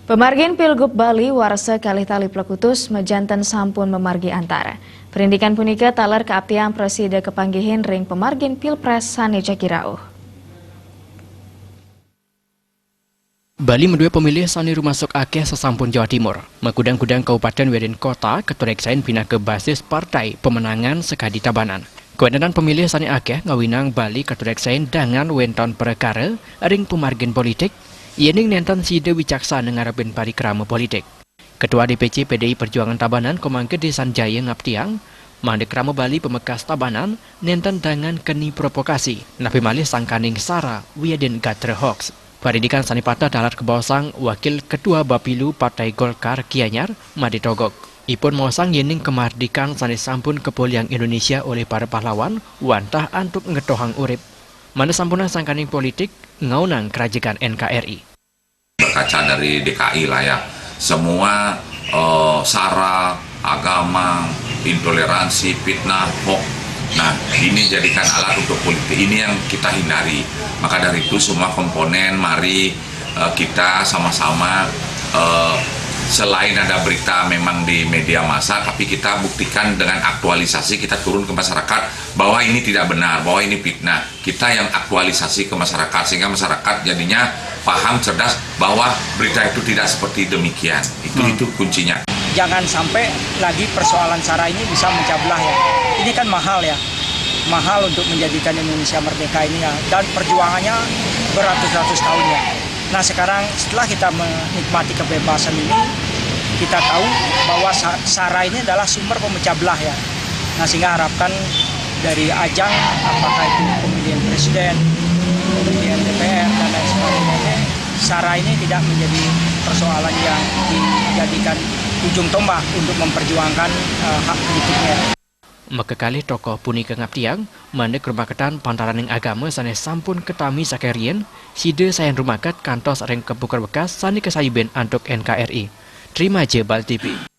Pemargin Pilgub Bali warsa kalih tali plekutus mejanten sampun memargi antara. Perindikan punika taler keaptian presida kepanggihin ring pemargin Pilpres sane Jakirauh. Bali mendua pemilih sani rumasuk akeh sesampun Jawa Timur. Makudang-kudang Kabupaten Werin Kota ketureksain pindah ke basis partai pemenangan sekadi Tabanan. Kewenangan pemilih sani akeh ngawinang Bali ketureksain dengan wenton perkara ring pemargin politik. Yening nenten sida wicaksana ngarepin parikrama politik. Ketua DPC PDI Perjuangan Tabanan Komang Gede Sanjaya ngaptiang, mandek krama Bali pemekas Tabanan nenten dengan keni provokasi, napi malih sangkaning sara wiaden gatre hoax. Paridikan sanipata dalat kebawasang Wakil Ketua Bapilu Partai Golkar Kianyar Made Togok. Ipun mosang yening kemardikan sanes sampun kepoliang Indonesia oleh para pahlawan wantah antuk ngetohang urip. Mana sampuna sangkaning politik ngaunang kerajaan NKRI. Berkaca dari DKI lah ya, semua sara, agama, intoleransi, fitnah, hoax. Nah, ini jadikan alat untuk politik. Ini yang kita hindari. Maka dari itu semua komponen mari kita sama-sama selain ada berita memang di media massa, tapi kita buktikan dengan aktualisasi, kita turun ke masyarakat bahwa ini tidak benar, bahwa ini fitnah. Kita yang aktualisasi ke masyarakat sehingga masyarakat jadinya paham, cerdas bahwa berita itu tidak seperti demikian. Itu kuncinya. Jangan sampai lagi persoalan sara ini bisa mencablah ya. Ini kan mahal ya. Mahal untuk menjadikan Indonesia merdeka ini ya. Dan perjuangannya beratus-ratus tahun ya. Nah sekarang setelah kita menikmati kebebasan ini, kita tahu bahwa sara ini adalah sumber pemecah belah ya. Nah sehingga harapkan dari ajang apakah itu pemilihan presiden, pemilihan DPR dan lain sebagainya, sara ini tidak menjadi persoalan yang dijadikan ujung tombak untuk memperjuangkan hak politiknya. Mekekali tokoh punika ngaptiang, mandek rumaketan pantaraning agama sanes sampun ketami sakerien, side sayan rumaket kantos reng kebukar bekas sani kesayuben antuk NKRI. Terima je Bal TV.